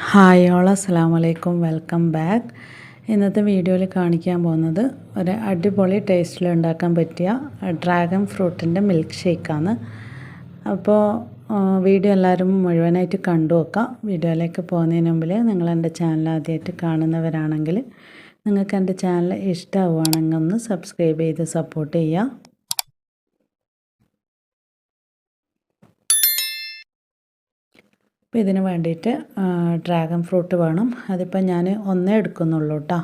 Hi all അസ്സലാമു അലൈക്കും, welcome back. ഇന്നത്തെ വീഡിയോയിൽ കാണിക്കാൻ പോകുന്നത് ഒരു അടിപൊളി ടേസ്റ്റിൽ ഉണ്ടാക്കാൻ പറ്റിയ ഡ്രാഗൺ ഫ്രൂട്ടിൻ്റെ മിൽക്ക് ഷേക്കാണ്. അപ്പോൾ വീഡിയോ എല്ലാവരും മുഴുവനായിട്ട് കണ്ടു നോക്കാം. വീഡിയോയിലേക്ക് പോകുന്നതിന് മുമ്പിൽ നിങ്ങൾ എൻ്റെ ചാനൽ ആദ്യമായിട്ട് കാണുന്നവരാണെങ്കിൽ നിങ്ങൾക്ക് എൻ്റെ ചാനൽ ഇഷ്ടമാവുകയാണെങ്കിൽ ഒന്ന് സബ്സ്ക്രൈബ് ചെയ്ത് സപ്പോർട്ട് ചെയ്യുക. അപ്പോൾ ഇതിന് വേണ്ടിയിട്ട് ഡ്രാഗൺ ഫ്രൂട്ട് വേണം. അതിപ്പോൾ ഞാൻ ഒന്നേ എടുക്കുന്നുള്ളൂ കേട്ടോ.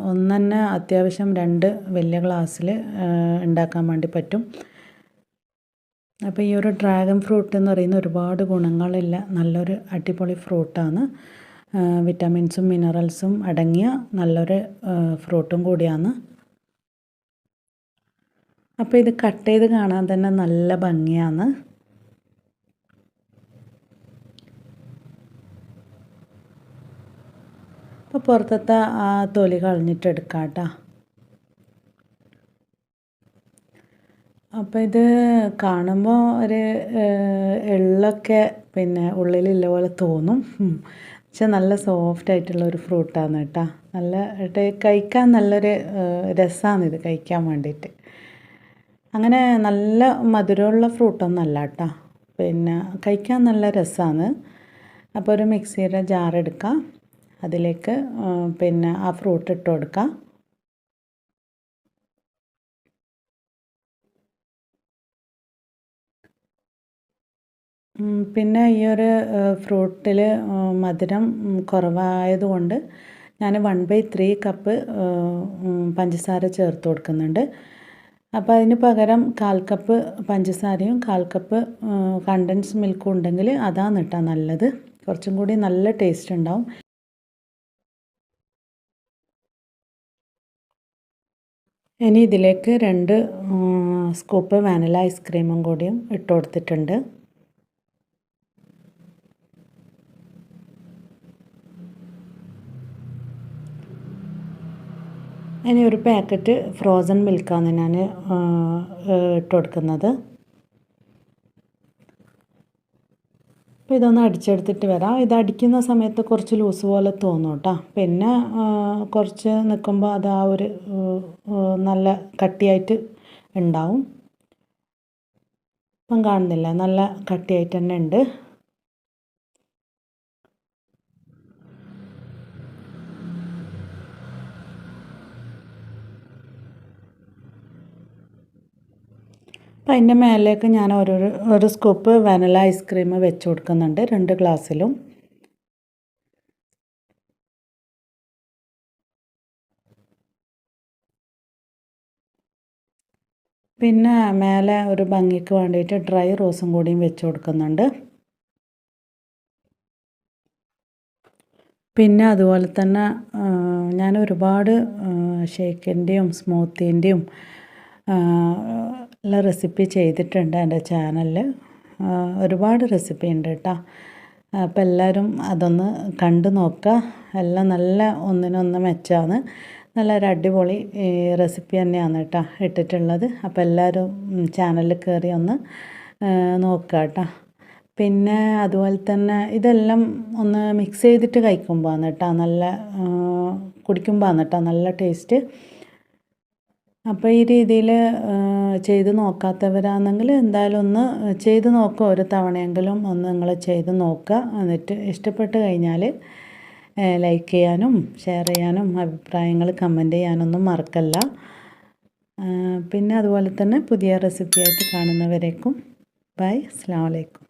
ഒന്ന് തന്നെ അത്യാവശ്യം 2 വലിയ ഗ്ലാസ്സിൽ ഉണ്ടാക്കാൻ വേണ്ടി പറ്റും. അപ്പോൾ ഈ ഒരു ഡ്രാഗൺ ഫ്രൂട്ട് എന്ന് പറയുന്ന ഒരുപാട് ഗുണങ്ങളില്ല നല്ലൊരു അടിപൊളി ഫ്രൂട്ടാണ്. വിറ്റാമിൻസും മിനറൽസും അടങ്ങിയ നല്ലൊരു ഫ്രൂട്ടും കൂടിയാണ്. അപ്പോൾ ഇത് കട്ട് ചെയ്ത് കാണാൻ തന്നെ നല്ല ഭംഗിയാണ്. അപ്പോൾ പുറത്തത്തെ ആ തൊലി കളഞ്ഞിട്ട് എടുക്കാം കേട്ടോ. അപ്പോൾ ഇത് കാണുമ്പോൾ ഒരു എള്ളൊക്കെ പിന്നെ ഉള്ളിലുള്ള പോലെ തോന്നും. പക്ഷെ നല്ല സോഫ്റ്റ് ആയിട്ടുള്ള ഒരു ഫ്രൂട്ടാണ് കേട്ടോ. നല്ല കഴിക്കാൻ നല്ലൊരു രസമാണിത് കഴിക്കാൻ വേണ്ടിയിട്ട്. അങ്ങനെ നല്ല മധുരമുള്ള ഫ്രൂട്ടൊന്നും അല്ല കേട്ടോ. പിന്നെ കഴിക്കാൻ നല്ല രസമാണ്. അപ്പോൾ ഒരു മിക്സിയുടെ ജാർ എടുക്കാം. അതിലേക്ക് പിന്നെ ആ ഫ്രൂട്ട് ഇട്ട് കൊടുക്കാം. പിന്നെ ഈ ഒരു ഫ്രൂട്ടിൽ മധുരം കുറവായതുകൊണ്ട് ഞാൻ 1/3 കപ്പ് പഞ്ചസാര ചേർത്ത് കൊടുക്കുന്നുണ്ട്. അപ്പോൾ അതിന് പകരം 1/4 കപ്പ് പഞ്ചസാരയും 1/4 കപ്പ് കണ്ടൻസ് മിൽക്കും ഉണ്ടെങ്കിൽ അതാണ് കേട്ടോ നല്ലത്. കുറച്ചും കൂടി നല്ല ടേസ്റ്റ് ഉണ്ടാവും. ഇനി ഇതിലേക്ക് 2 സ്കൂപ്പ് വാനില ഐസ്ക്രീമും കൂടിയും ഇട്ട് കൊടുത്തിട്ടുണ്ട്. ഇനി ഒരു പാക്കറ്റ് ഫ്രോസൺ മിൽക്കാണ് ഞാൻ ഇട്ട് കൊടുക്കുന്നത്. അപ്പോൾ ഇതൊന്ന് അടിച്ചെടുത്തിട്ട് വരാം. ഇത് അടിക്കുന്ന സമയത്ത് കുറച്ച് ലൂസ് പോലെ തോന്നും കേട്ടോ. പിന്നെ കുറച്ച് നിൽക്കുമ്പോൾ അത് ആ ഒരു നല്ല കട്ടിയായിട്ട് ഉണ്ടാവും. ഇപ്പം കാണുന്നില്ല, നല്ല കട്ടിയായിട്ട് തന്നെ ഉണ്ട്. അപ്പം അതിൻ്റെ മേലേക്ക് ഞാൻ ഒരു സ്കൂപ്പ് വാനില ഐസ്ക്രീം വെച്ച് കൊടുക്കുന്നുണ്ട് 2 ഗ്ലാസ്സിലും. പിന്നെ മേലെ ഒരു ഭംഗിക്ക് വേണ്ടിയിട്ട് ഡ്രൈ റോസും കൂടിയും വെച്ച് കൊടുക്കുന്നുണ്ട്. പിന്നെ അതുപോലെ തന്നെ ഞാൻ ഒരുപാട് ഷേക്കിൻ്റെയും സ്മൂത്തീൻ്റെയും ഉള്ള റെസിപ്പി ചെയ്തിട്ടുണ്ട് എൻ്റെ ചാനലിൽ. ഒരുപാട് റെസിപ്പി ഉണ്ട് കേട്ടോ. അപ്പോൾ എല്ലാവരും അതൊന്ന് കണ്ടു നോക്കുക. എല്ലാം നല്ല ഒന്നിനൊന്ന് മെച്ചമാണ്. നല്ലൊരു അടിപൊളി റെസിപ്പി തന്നെയാണ് കേട്ടോ ഇട്ടിട്ടുള്ളത്. അപ്പോൾ എല്ലാവരും ചാനലിൽ കയറി ഒന്ന് നോക്കുക കേട്ടോ. പിന്നെ അതുപോലെ തന്നെ ഇതെല്ലാം ഒന്ന് മിക്സ് ചെയ്തിട്ട് കഴിക്കുമ്പോഴാണ് കേട്ടോ നല്ല കുടിക്കുമ്പോഴാണ് കേട്ടോ നല്ല ടേസ്റ്റ്. അപ്പോൾ ഈ രീതിയിൽ ചെയ്ത് നോക്കാത്തവരാണെങ്കിൽ എന്തായാലും ഒന്ന് ചെയ്ത് നോക്കുക. ഒരു തവണയെങ്കിലും ഒന്ന് നിങ്ങൾ ചെയ്ത് നോക്കുക. എന്നിട്ട് ഇഷ്ടപ്പെട്ട് കഴിഞ്ഞാൽ ലൈക്ക് ചെയ്യാനും ഷെയർ ചെയ്യാനും അഭിപ്രായങ്ങൾ കമൻറ്റ് ചെയ്യാനൊന്നും മറക്കല്ല. പിന്നെ അതുപോലെ തന്നെ പുതിയ റെസിപ്പിയായിട്ട് കാണുന്നവരേക്കും ബൈ, അസ്സലാമു അലൈക്കും.